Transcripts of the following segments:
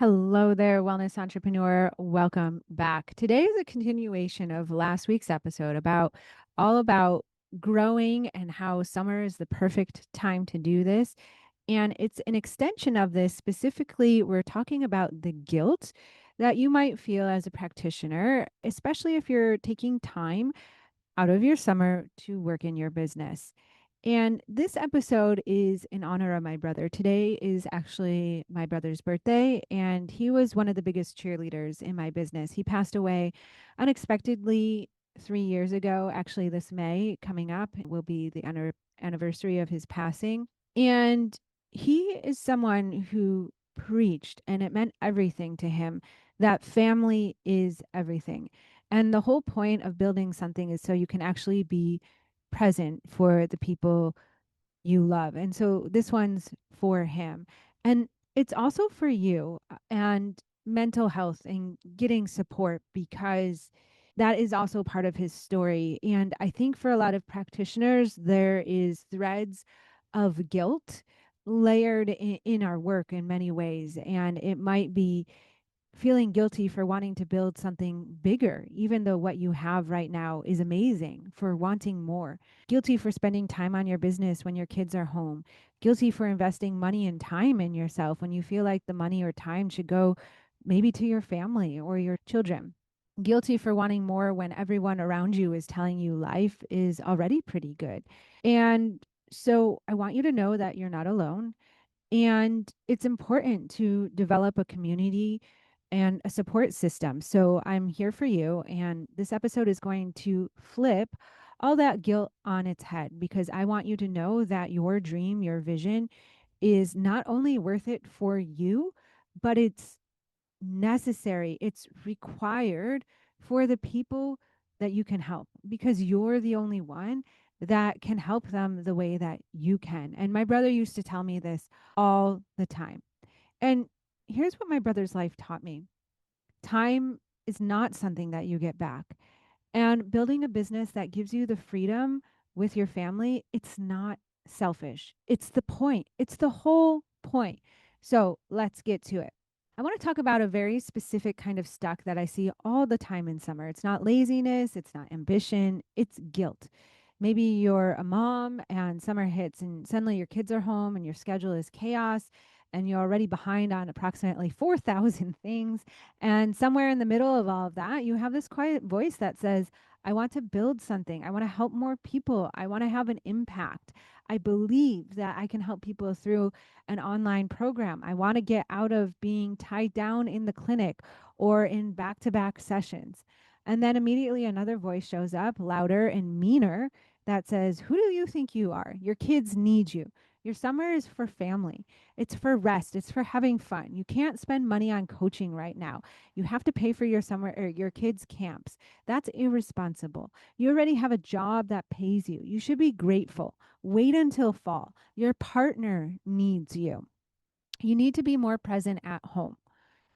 Hello there, wellness entrepreneur. Welcome back. Today is a continuation of last week's episode all about growing and how summer is the perfect time to do this. And it's an extension of this. Specifically, we're talking about the guilt that you might feel as a practitioner, especially if you're taking time out of your summer to work in your business. And this episode is in honor of my brother. Today is actually my brother's birthday, and he was one of the biggest cheerleaders in my business. He passed away unexpectedly 3 years ago. Actually, this May coming up will be the anniversary of his passing. And he is someone who preached, and it meant everything to him, that family is everything. And the whole point of building something is so you can actually be present for the people you love. And so this one's for him. And it's also for you and mental health and getting support, because that is also part of his story. And I think for a lot of practitioners, there is threads of guilt layered in our work in many ways. And it might be feeling guilty for wanting to build something bigger, even though what you have right now is amazing, for wanting more. Guilty for spending time on your business when your kids are home. Guilty for investing money and time in yourself when you feel like the money or time should go maybe to your family or your children. Guilty for wanting more when everyone around you is telling you life is already pretty good. And so I want you to know that you're not alone. And it's important to develop a community and a support system. So I'm here for you. And this episode is going to flip all that guilt on its head, because I want you to know that your dream, your vision is not only worth it for you, but it's necessary, it's required for the people that you can help, because you're the only one that can help them the way that you can. And my brother used to tell me this all the time. And here's what my brother's life taught me: time is not something that you get back. And building a business that gives you the freedom with your family, it's not selfish. It's the point, it's the whole point. So let's get to it. I want to talk about a very specific kind of stuck that I see all the time in summer. It's not laziness, it's not ambition, it's guilt. Maybe you're a mom and summer hits and suddenly your kids are home and your schedule is chaos and you're already behind on approximately 4,000 things. And somewhere in the middle of all of that, you have this quiet voice that says, I want to build something. I want to help more people. I want to have an impact. I believe that I can help people through an online program. I want to get out of being tied down in the clinic or in back to back sessions. And then immediately another voice shows up, louder and meaner, that says, who do you think you are? Your kids need you. Your summer is for family. It's for rest. It's for having fun. You can't spend money on coaching right now. You have to pay for your summer or your kids' camps. That's irresponsible. You already have a job that pays you. You should be grateful. Wait until fall. Your partner needs you. You need to be more present at home.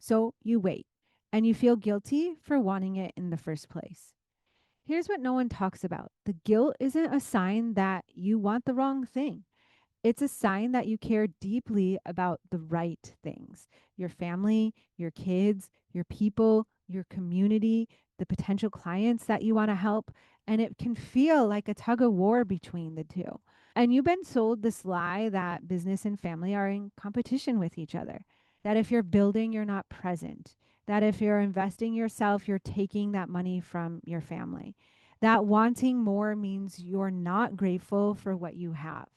So you wait and you feel guilty for wanting it in the first place. Here's what no one talks about: the guilt isn't a sign that you want the wrong thing. It's a sign that you care deeply about the right things: your family, your kids, your people, your community, the potential clients that you want to help. And it can feel like a tug of war between the two. And you've been sold this lie that business and family are in competition with each other, that if you're building, you're not present, that if you're investing yourself, you're taking that money from your family, that wanting more means you're not grateful for what you have.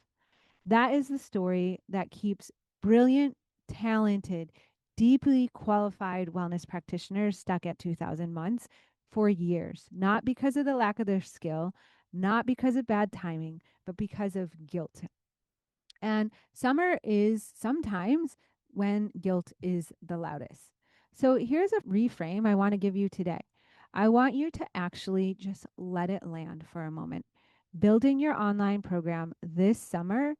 That is the story that keeps brilliant, talented, deeply qualified wellness practitioners stuck at 2000 months for years, not because of the lack of their skill, not because of bad timing, but because of guilt. And summer is sometimes when guilt is the loudest. So here's a reframe I want to give you today. I want you to actually just let it land for a moment. Building your online program this summer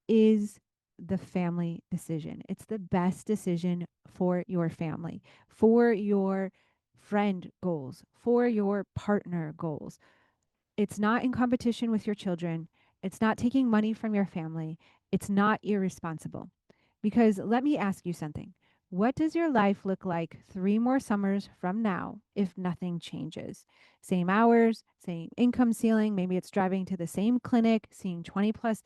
is the family decision. It's the best decision for your family, for your friend goals, for your partner goals. It's not in competition with your children. It's not taking money from your family. It's not irresponsible. Because let me ask you something. What does your life look like 3 more summers from now if nothing changes? Same hours, same income ceiling. Maybe it's driving to the same clinic, seeing 20 plus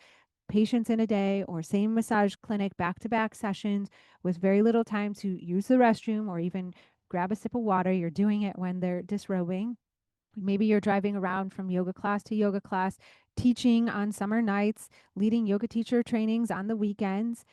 patients in a day, or same massage clinic, back to back sessions with very little time to use the restroom or even grab a sip of water. You're doing it when they're disrobing. Maybe you're driving around from yoga class, teaching on summer nights, leading yoga teacher trainings on the weekends.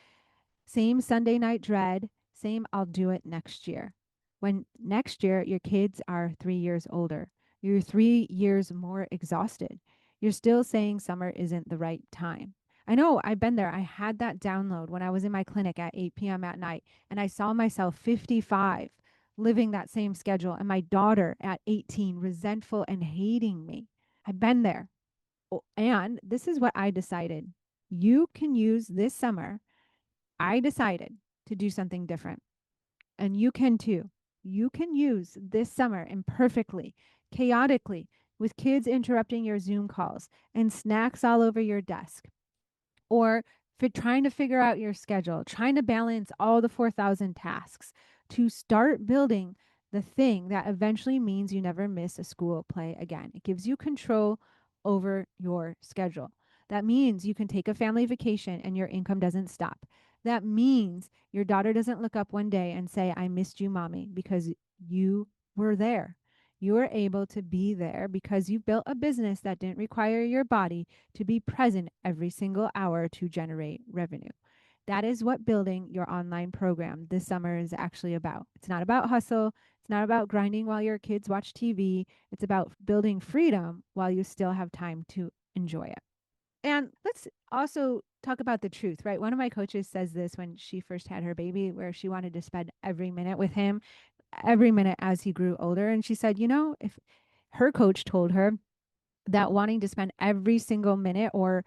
Same Sunday night dread, same I'll do it next year. When next year your kids are 3 years older, you're 3 years more exhausted. You're still saying summer isn't the right time. I know I've been there. I had that download when I was in my clinic at 8 p.m. at night, and I saw myself 55 living that same schedule, and my daughter at 18 resentful and hating me. I've been there. And this is what I decided. You can use this summer. I decided to do something different, and you can too. You can use this summer imperfectly, chaotically, with kids interrupting your Zoom calls and snacks all over your desk, or for trying to figure out your schedule, trying to balance all the 4,000 tasks to start building the thing that eventually means you never miss a school play again. It gives you control over your schedule. That means you can take a family vacation and your income doesn't stop. That means your daughter doesn't look up one day and say, I missed you, mommy, because you were there. You were able to be there because you built a business that didn't require your body to be present every single hour to generate revenue. That is what building your online program this summer is actually about. It's not about hustle. It's not about grinding while your kids watch TV. It's about building freedom while you still have time to enjoy it. And let's also talk about the truth, right? One of my coaches says this when she first had her baby, where she wanted to spend every minute with him, every minute as he grew older. And she said, if her coach told her that wanting to spend every single minute, or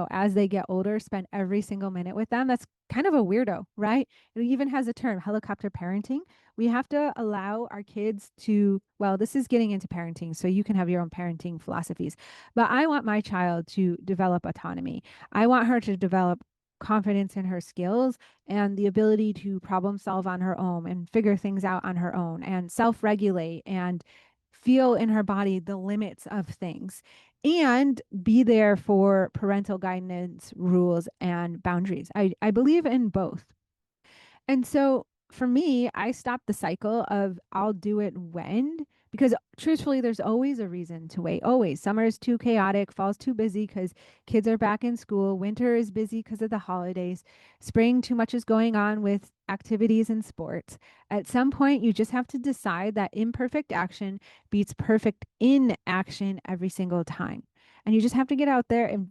as they get older, spend every single minute with them, that's kind of a weirdo, right? It even has a term, helicopter parenting. We have to allow our kids to, well, this is getting into parenting, so you can have your own parenting philosophies, but I want my child to develop autonomy. I want her to develop confidence in her skills and the ability to problem solve on her own and figure things out on her own and self-regulate and feel in her body the limits of things and be there for parental guidance, rules, and boundaries. I believe in both. And so for me, I stopped the cycle of I'll do it when, because truthfully, there's always a reason to wait. Always. Summer is too chaotic, fall's too busy because kids are back in school, winter is busy because of the holidays, spring, too much is going on with activities and sports. At some point, you just have to decide that imperfect action beats perfect inaction every single time. And you just have to get out there and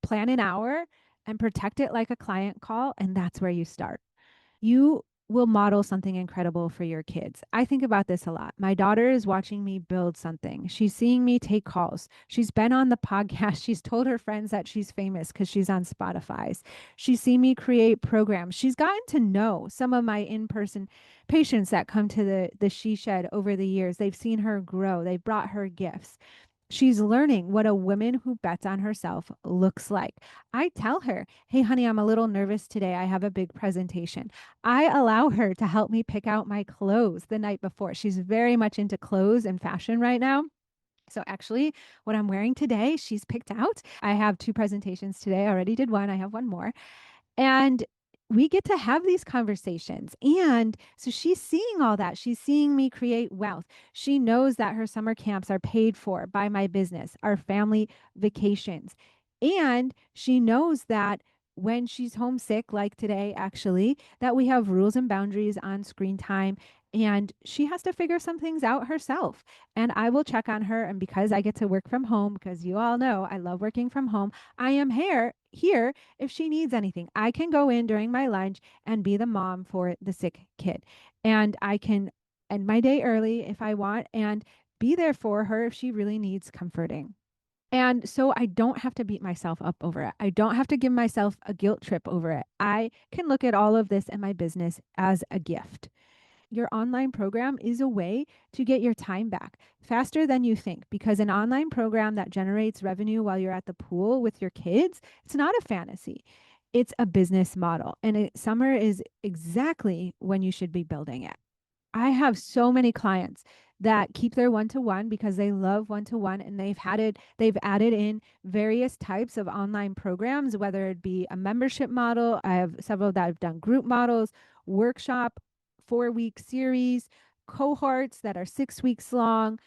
plan an hour and protect it like a client call. And that's where you start. You will model something incredible for your kids. I think about this a lot. My daughter is watching me build something. She's seeing me take calls. She's been on the podcast. She's told her friends that she's famous because she's on Spotify's. She's seen me create programs. She's gotten to know some of my in-person patients that come to the She Shed over the years. They've seen her grow. They've brought her gifts. She's learning what a woman who bets on herself looks like. I tell her, hey, honey, I'm a little nervous today. I have a big presentation. I allow her to help me pick out my clothes the night before. She's very much into clothes and fashion right now. So actually, what I'm wearing today, she's picked out. I have 2 presentations today. I already did one. I have one more. And we get to have these conversations. And so she's seeing all that. She's seeing me create wealth. She knows that her summer camps are paid for by my business, our family vacations. And she knows that when she's homesick, like today, actually, that we have rules and boundaries on screen time. And she has to figure some things out herself. And I will check on her. And because I get to work from home, because you all know I love working from home, I am here if she needs anything. I can go in during my lunch and be the mom for the sick kid. And I can end my day early if I want and be there for her if she really needs comforting. And so I don't have to beat myself up over it. I don't have to give myself a guilt trip over it. I can look at all of this in my business as a gift. Your online program is a way to get your time back faster than you think, because an online program that generates revenue while you're at the pool with your kids, it's not a fantasy. It's a business model, and summer is exactly when you should be building it. I have so many clients that keep their one to one because they love one to one, and they've added in various types of online programs, whether it be a membership model. I have several that have done group models, workshop, 4 week series, cohorts that are 6 weeks long,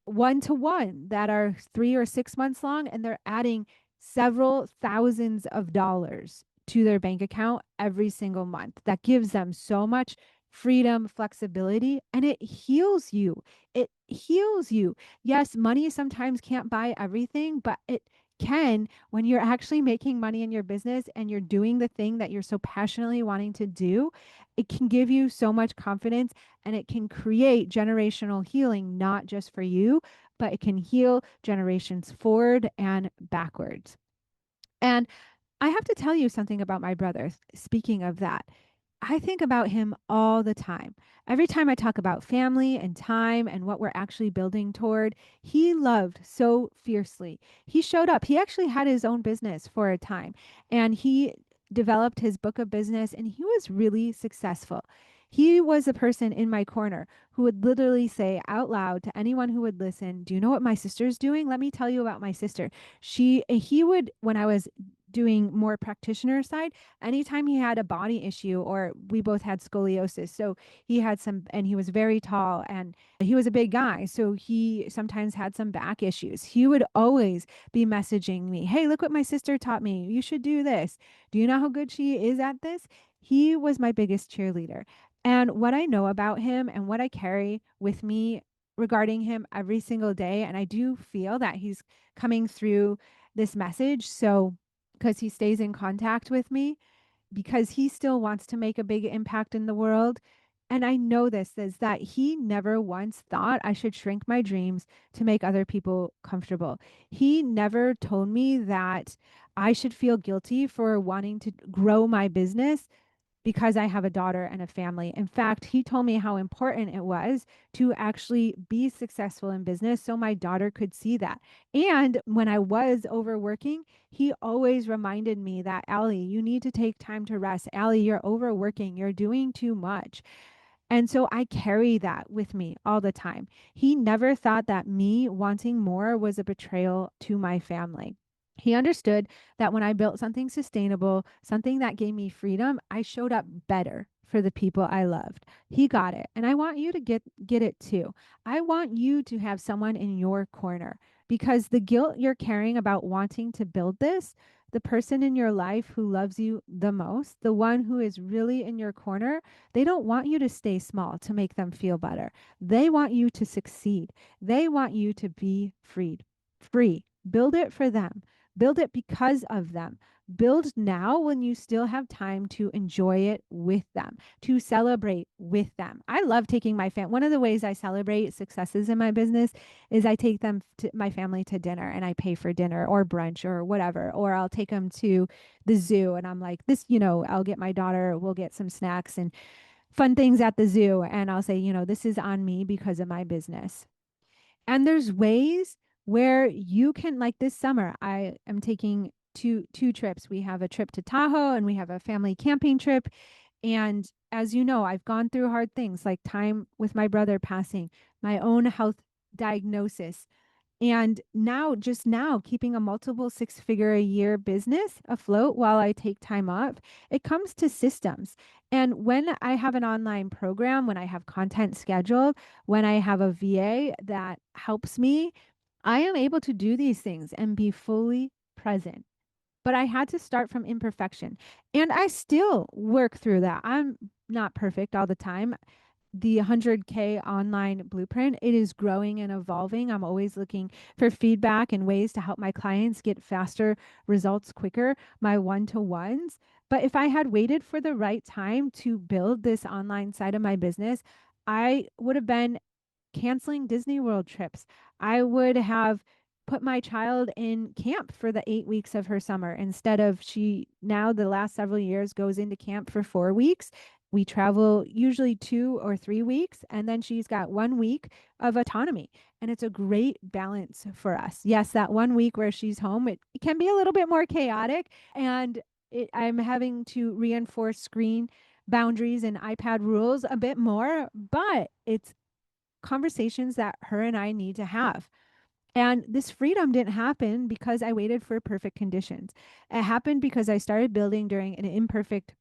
one to one that are 3 or 6 months long, and they're adding several thousands of dollars to their bank account every single month. That gives them so much freedom, flexibility, and it heals you. It heals you. Yes, money sometimes can't buy everything, but it can when you're actually making money in your business and you're doing the thing that you're so passionately wanting to do. It can give you so much confidence, and it can create generational healing, not just for you, but it can heal generations forward and backwards. And I have to tell you something about my brother. Speaking of that, I think about him all the time. Every time I talk about family and time and what we're actually building toward, he loved so fiercely. He showed up. He actually had his own business for a time, and he developed his book of business, and he was really successful. He was a person in my corner who would literally say out loud to anyone who would listen, "Do you know what my sister's doing? Let me tell you about my sister." He would, when I was doing more practitioner side, anytime he had a body issue, or we both had scoliosis. So he had some, and he was very tall and he was a big guy. So he sometimes had some back issues. He would always be messaging me, "Hey, look what my sister taught me. You should do this. Do you know how good she is at this?" He was my biggest cheerleader. And what I know about him and what I carry with me regarding him every single day, and I do feel that he's coming through this message. So, because he stays in contact with me, because he still wants to make a big impact in the world. And I know this is that he never once thought I should shrink my dreams to make other people comfortable. He never told me that I should feel guilty for wanting to grow my business because I have a daughter and a family. In fact, he told me how important it was to actually be successful in business so my daughter could see that. And when I was overworking, he always reminded me that, "Allie, you need to take time to rest. Allie, you're overworking. You're doing too much." And so I carry that with me all the time. He never thought that me wanting more was a betrayal to my family. He understood that when I built something sustainable, something that gave me freedom, I showed up better for the people I loved. He got it. And I want you to get it too. I want you to have someone in your corner, because the guilt you're carrying about wanting to build this, the person in your life who loves you the most, the one who is really in your corner, they don't want you to stay small to make them feel better. They want you to succeed. They want you to be freed, free. Build it for them. Build it because of them. Build now when you still have time to enjoy it with them, to celebrate with them. I love taking my family. One of the ways I celebrate successes in my business is I take my family to dinner, and I pay for dinner or brunch or whatever, or I'll take them to the zoo, and I'm like, this, I'll get my daughter, we'll get some snacks and fun things at the zoo. And I'll say, this is on me because of my business. And there's ways where you can, like this summer, I am taking two trips. We have a trip to Tahoe, and we have a family camping trip. And as you know, I've gone through hard things like time with my brother passing, my own health diagnosis, and just now, keeping a multiple six-figure a year business afloat while I take time off, it comes to systems. And when I have an online program, when I have content scheduled, when I have a VA that helps me, I am able to do these things and be fully present. But I had to start from imperfection. And I still work through that. I'm not perfect all the time. The 100K online blueprint, it is growing and evolving. I'm always looking for feedback and ways to help my clients get faster results quicker, my one-to-ones. But if I had waited for the right time to build this online side of my business, I would have been canceling Disney World trips. I would have put my child in camp for the 8 weeks of her summer, instead of, she now the last several years goes into camp for 4 weeks. We travel usually 2 or 3 weeks, and then she's got 1 week of autonomy. And it's a great balance for us. Yes, that 1 week where she's home, it can be a little bit more chaotic. And I'm having to reinforce screen boundaries and iPad rules a bit more, but it's conversations that her and I need to have. And this freedom didn't happen because I waited for perfect conditions. It happened because I started building during an imperfect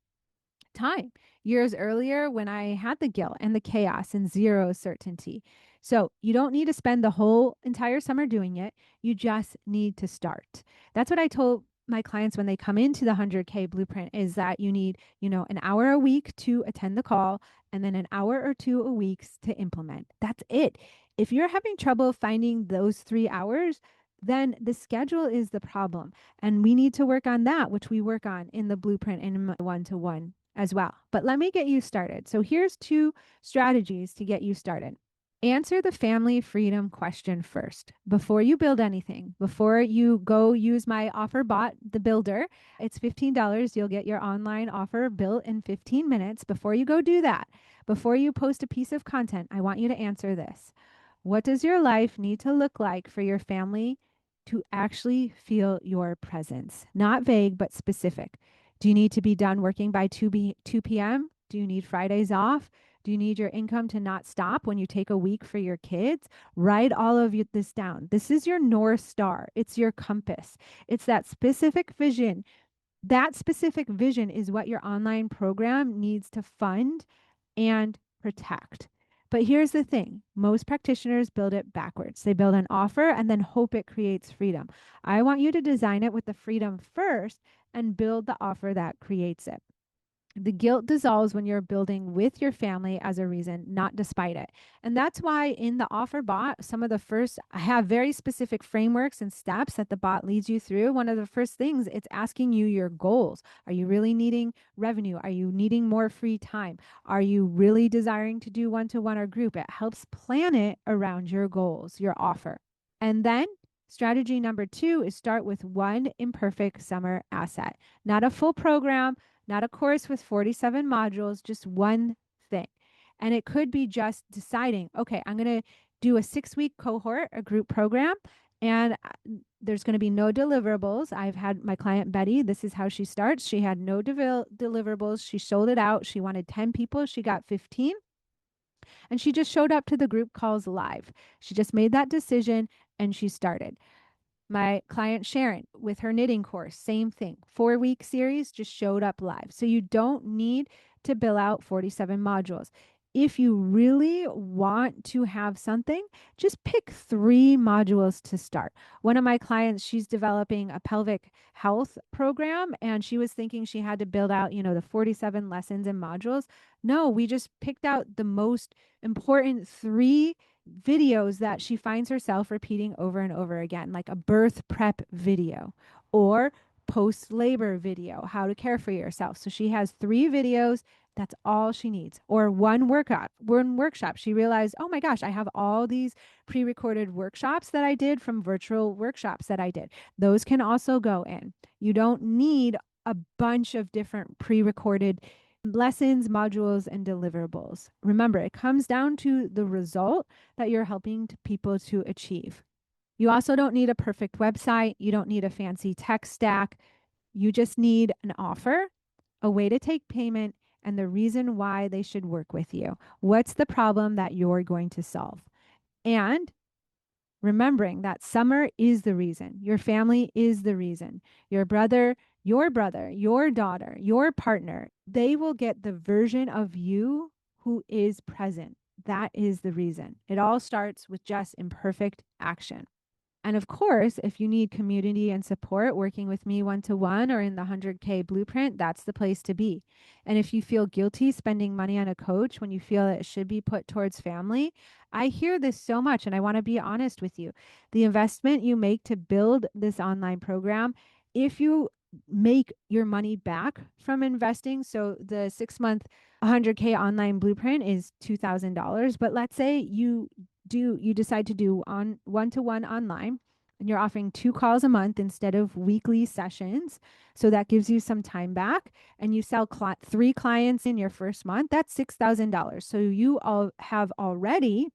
time years earlier when I had the guilt and the chaos and zero certainty. So you don't need to spend the whole entire summer doing it. You just need to start. That's what I told my clients when they come into the 100K blueprint is that you need, an hour a week to attend the call and then an hour or two a week to implement. That's it. If you're having trouble finding those 3 hours, then the schedule is the problem. And we need to work on that, which we work on in the blueprint and in my one-to-one as well. But let me get you started. So here's 2 strategies to get you started. Answer the family freedom question first before you build anything. Before you go use my offer bot, the builder, it's $15. You'll get your online offer built in 15 minutes. Before you go do that, before you post a piece of content, I want you to answer this. What does your life need to look like for your family to actually feel your presence? Not vague, but specific. Do you need to be done working by 2 p.m.? Do you need Fridays off? Do you need your income to not stop when you take a week for your kids? Write all of this down. This is your North Star. It's your compass. It's that specific vision. That specific vision is what your online program needs to fund and protect. But here's the thing, most practitioners build it backwards. They build an offer and then hope it creates freedom. I want you to design it with the freedom first and build the offer that creates it. The guilt dissolves when you're building with your family as a reason, not despite it. And that's why in the offer bot, some of the first, I have very specific frameworks and steps that the bot leads you through. One of the first things, it's asking you your goals. Are you really needing revenue? Are you needing more free time? Are you really desiring to do one-to-one or group? It helps plan it around your goals, your offer. And then strategy number 2 is start with one imperfect summer asset, not a full program, not a course with 47 modules, just one thing. And it could be just deciding, okay, I'm going to do a 6-week cohort, a group program, and there's going to be no deliverables. I've had my client Betty, this is how she starts. She had no deliverables. She sold it out. She wanted 10 people. She got 15. And she just showed up to the group calls live. She just made that decision and she started. My client Sharon with her knitting course, same thing. 4-week series, just showed up live. So you don't need to bill out 47 modules. If you really want to have something, just pick 3 modules to start. One of my clients, she's developing a pelvic health program and she was thinking she had to build out, the 47 lessons and modules. No, we just picked out the most important 3 videos that she finds herself repeating over and over again, like a birth prep video or post labor video, how to care for yourself. So she has 3 videos. That's all she needs. Or one workshop. She realized, oh my gosh, I have all these pre recorded workshops that I did from virtual workshops that I did. Those can also go in. You don't need a bunch of different pre recorded lessons, modules, and deliverables. Remember, it comes down to the result that you're helping people to achieve. You also don't need a perfect website. You don't need a fancy tech stack. You just need an offer, a way to take payment, and the reason why they should work with you. What's the problem that you're going to solve? And remembering that summer is the reason, your family is the reason, your brother, your daughter, your partner, they will get the version of you who is present. That is the reason. It all starts with just imperfect action. And of course, if you need community and support working with me one-to-one or in the 100K blueprint, that's the place to be. And if you feel guilty spending money on a coach when you feel it should be put towards family, I hear this so much and I want to be honest with you. The investment you make to build this online program, if you make your money back from investing, so the 6-month 100K online blueprint is $2,000, but let's say you decide to do on one-to-one online and you're offering 2 calls a month instead of weekly sessions, so that gives you some time back, and you sell 3 clients in your first month, that's $6,000. So you all have already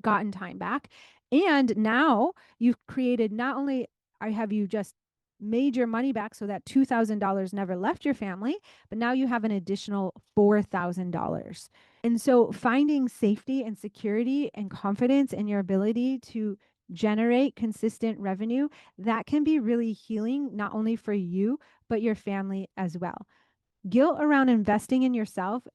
gotten time back, and now you've created, not only have you just made your money back so that $2,000 never left your family, but now you have an additional $4,000. And so finding safety and security and confidence in your ability to generate consistent revenue, that can be really healing, not only for you, but your family as well. Guilt around investing in yourself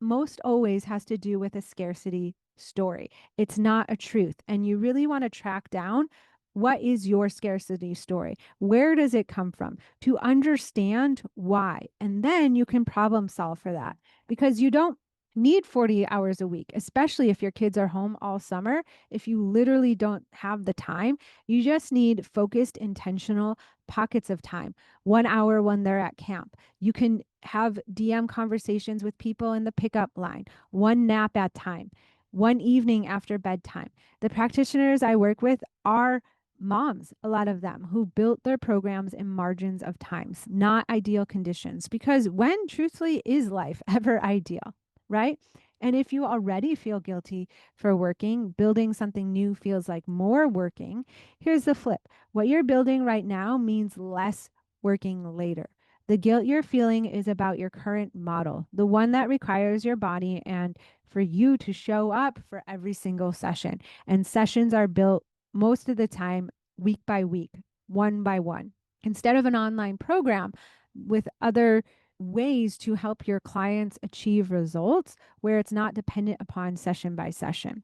most always has to do with a scarcity story. It's not a truth. And you really want to track down, what is your scarcity story? Where does it come from? To understand why. And then you can problem solve for that, because you don't need 40 hours a week, especially if your kids are home all summer. If you literally don't have the time, you just need focused, intentional pockets of time. 1 hour when they're at camp. You can have DM conversations with people in the pickup line, one nap at time, one evening after bedtime. The practitioners I work with are moms, a lot of them, who built their programs in margins of times, not ideal conditions. Because when truthfully is life ever ideal, right? And if you already feel guilty for working, building something new feels like more working. Here's the flip: what you're building right now means less working later. The guilt you're feeling is about your current model, the one that requires your body and for you to show up for every single session. And sessions are built most of the time week by week, one by one, instead of an online program with other ways to help your clients achieve results where it's not dependent upon session by session.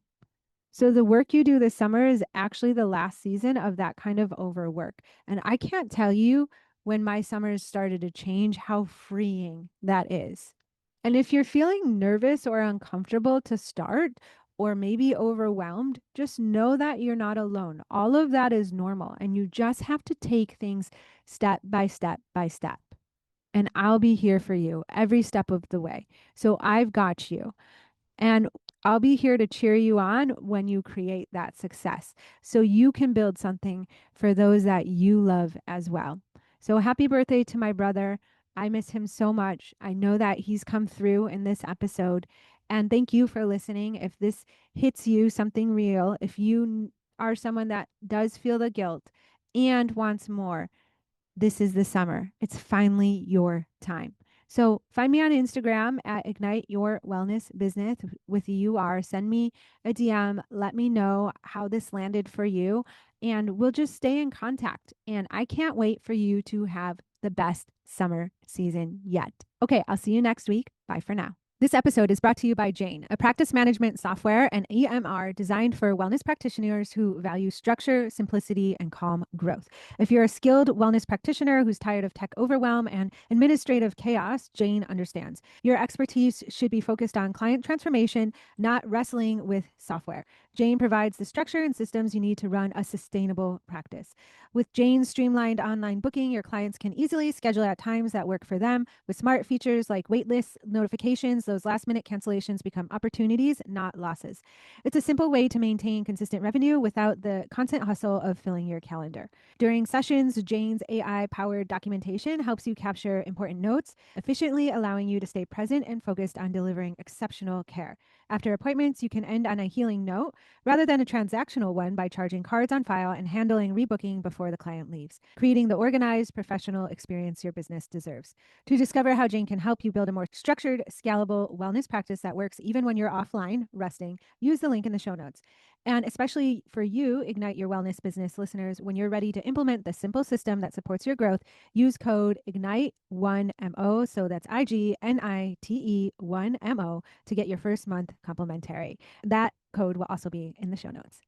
So the work you do this summer is actually the last season of that kind of overwork. And I can't tell you, when my summers started to change, how freeing that is. And if you're feeling nervous or uncomfortable to start, or maybe overwhelmed, just know that you're not alone. All of that is normal, and you just have to take things step by step by step. And I'll be here for you every step of the way. So I've got you. And I'll be here to cheer you on when you create that success so you can build something for those that you love as well. So happy birthday to my brother. I miss him so much. I know that he's come through in this episode. And thank you for listening. If this hits you, something real, if you are someone that does feel the guilt and wants more, this is the summer. It's finally your time. So find me on Instagram at Ignite Your Wellness Business with UR. Send me a DM. Let me know how this landed for you, and we'll just stay in contact. And I can't wait for you to have the best summer season yet. Okay, I'll see you next week. Bye for now. This episode is brought to you by Jane, a practice management software and EMR designed for wellness practitioners who value structure, simplicity, and calm growth. If you're a skilled wellness practitioner who's tired of tech overwhelm and administrative chaos, Jane understands. Your expertise should be focused on client transformation, not wrestling with software. Jane provides the structure and systems you need to run a sustainable practice. With Jane's streamlined online booking, your clients can easily schedule at times that work for them. With smart features like waitlist notifications, those last-minute cancellations become opportunities, not losses. It's a simple way to maintain consistent revenue without the constant hustle of filling your calendar. During sessions, Jane's AI-powered documentation helps you capture important notes, efficiently allowing you to stay present and focused on delivering exceptional care. After appointments, you can end on a healing note rather than a transactional one by charging cards on file and handling rebooking before the client leaves, creating the organized, professional experience your business deserves. To discover how Jane can help you build a more structured, scalable wellness practice that works even when you're offline resting, use the link in the show notes. And especially for you, Ignite Your Wellness Business listeners, when you're ready to implement the simple system that supports your growth, use code IGNITE1MO. So that's IGNITE1MO to get your first month complimentary. That code will also be in the show notes.